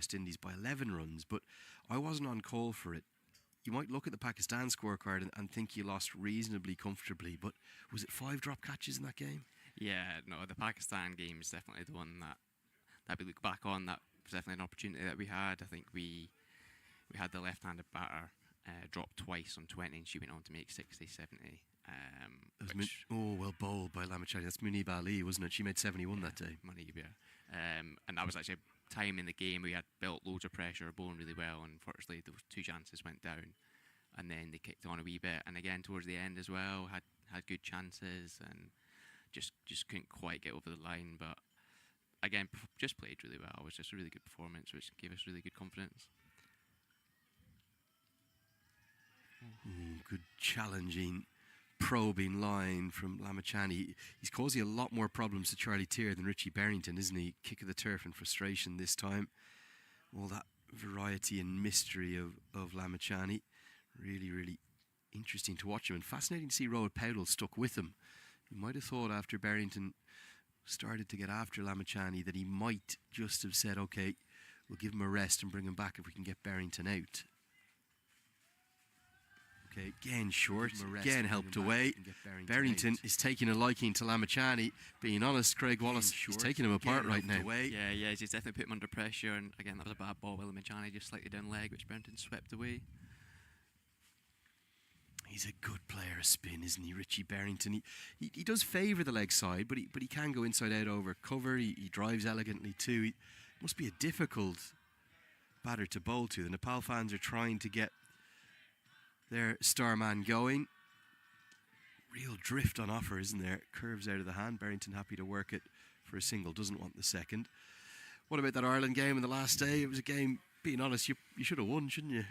West Indies by 11 runs, but I wasn't on call for it. You might look at the Pakistan scorecard and think you lost reasonably comfortably, but was it 5 drop catches in that game? Yeah, no, the Pakistan game is definitely the one that we look back on. That was definitely an opportunity that we had. I think we had the left-handed batter drop twice on 20, and she went on to make 60, 70. Well bowled by Lamachani. That's Munib Ali, wasn't it? She made 71 that day. Munib, yeah. And that was actually a time in the game we had built loads of pressure, bowling really well, and unfortunately those 2 chances went down, and then they kicked on a wee bit, and again towards the end as well had good chances and just couldn't quite get over the line, but again just played really well. It was just a really good performance, which gave us really good confidence. Good challenging, probing line from Lamachani. He's causing a lot more problems to Charlie Tier than Richie Berrington, isn't he? Kick of the turf and frustration this time. All that variety and mystery of Lamachani. Really, really interesting to watch him, and fascinating to see Rohit Powdell stuck with him. You might have thought after Berrington started to get after Lamachani that he might just have said, okay, we'll give him a rest and bring him back if we can get Berrington out. Okay, again short, again helped away. Berrington is taking a liking to Lamachani. Being honest, Craig Wallace is taking him apart right now. Yeah, he's definitely put him under pressure, and again that was a bad ball by Lamachani, just slightly down leg, which Berrington swept away. He's a good player of spin, isn't he, Richie Berrington? He does favour the leg side, but he can go inside out over cover. He drives elegantly too. He must be a difficult batter to bowl to. The Nepal fans are trying to get their star man going. Real drift on offer, isn't there? Curves out of the hand. Berrington happy to work it for a single, doesn't want the second. What about that Ireland game in the last day? It was a game, being honest, you should have won, shouldn't you?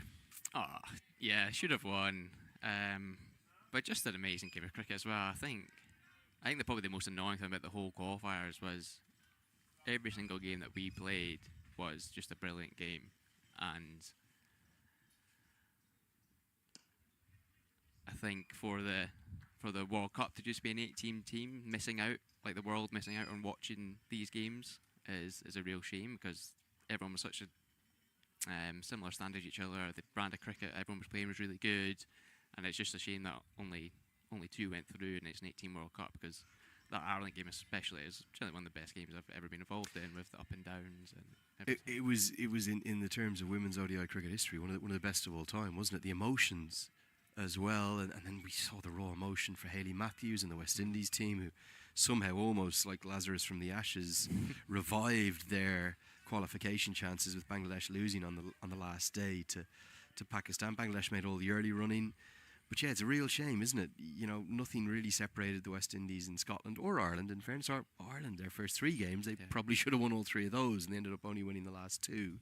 Oh, yeah, should have won. But just an amazing game of cricket as well. I think probably the most annoying thing about the whole qualifiers was every single game that we played was just a brilliant game, and I think for the World Cup to just be an 8-team team missing out, like the world missing out on watching these games, is a real shame, because everyone was such a similar standard to each other. The brand of cricket everyone was playing was really good, and it's just a shame that only 2 went through, and it's an 8-team World Cup, because that Ireland game especially is generally one of the best games I've ever been involved in, with the up and downs and everything. It was in the terms of women's ODI cricket history one of the best of all time, wasn't it? The emotions as well, and then we saw the raw emotion for Hayley Matthews and the West Indies team, who somehow, almost like Lazarus from the Ashes, revived their qualification chances with Bangladesh losing on the last day to Pakistan. Bangladesh made all the early running, but yeah, it's a real shame, isn't it? You know, nothing really separated the West Indies and Scotland or Ireland. In fairness, Ireland, their first 3 games, they probably should have won all 3 of those, and they ended up only winning the last 2.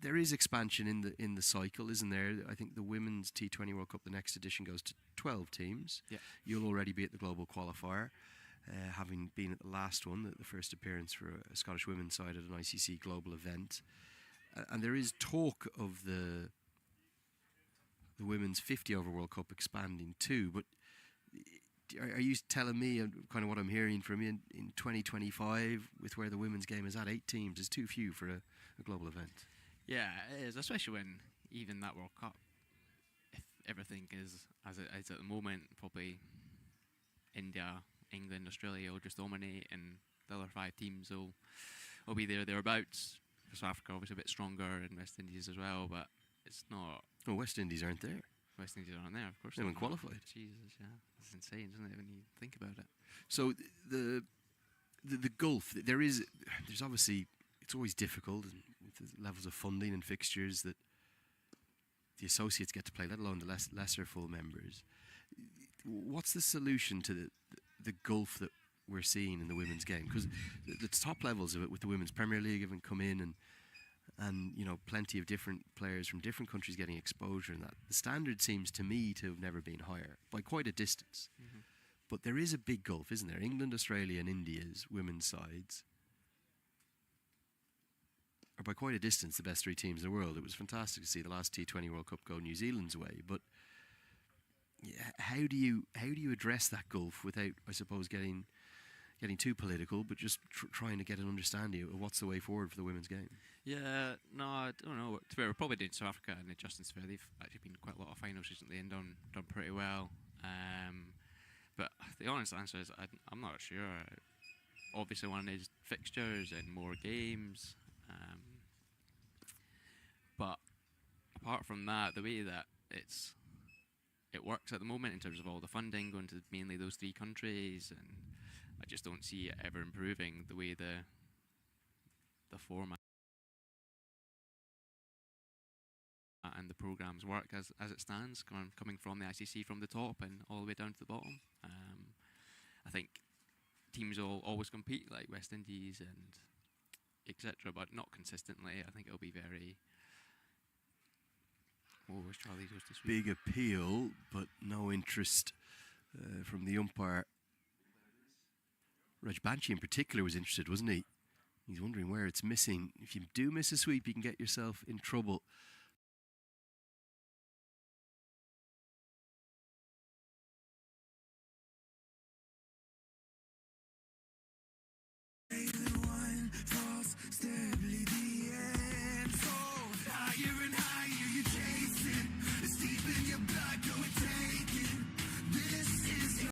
There is expansion in the cycle, isn't there? I think the Women's T20 World Cup, the next edition, goes to 12 teams. Yeah. You'll already be at the global qualifier, having been at the last one, the first appearance for a Scottish women's side at an ICC global event. And there is talk of the Women's 50 over World Cup expanding too. But are you telling me, kind of what I'm hearing from you, in 2025, with where the women's game is at, 8 teams is too few for a global event? Yeah, it is, especially when even that World Cup, if everything is as it is at the moment, probably India, England, Australia will just dominate, and the other 5 teams will be thereabouts. South Africa obviously a bit stronger, and West Indies as well, but it's not. Oh, West Indies aren't there. West Indies aren't there, of course. They haven't qualified. Jesus, yeah, that's insane, isn't it, when you think about it? So the gulf, there's obviously, it's always difficult, and with the levels of funding and fixtures that the associates get to play, let alone the lesser full members. What's the solution to the gulf that we're seeing in the women's game? Because the top levels of it, with the Women's Premier League having come in, and you know, plenty of different players from different countries getting exposure, and that the standard seems to me to have never been higher by quite a distance. Mm-hmm. But there is a big gulf, isn't there? England, Australia and India's women's sides are by quite a distance the best 3 teams in the world. It was fantastic to see the last T20 World Cup go New Zealand's way, but yeah, how do you address that gulf without, I suppose, getting getting too political, but just trying to get an understanding of what's the way forward for the women's game. Yeah, no, I don't know. To be fair, we're probably doing South Africa and Justin's fair. They've actually been quite a lot of finals recently and done pretty well. But the honest answer is I'm not sure. Obviously, one is fixtures and more games. But apart from that, the way that it works at the moment in terms of all the funding going to mainly those 3 countries, and I just don't see it ever improving the way the format and the programs work as it stands, coming from the ICC from the top and all the way down to the bottom. I think teams will always compete like West Indies and etc., but not consistently. I think it'll be very. Oh, where's Charlie goes this week? Big appeal, but no interest from the umpire. Reg Banshee in particular was interested, wasn't he? He's wondering where it's missing. If you do miss a sweep, you can get yourself in trouble.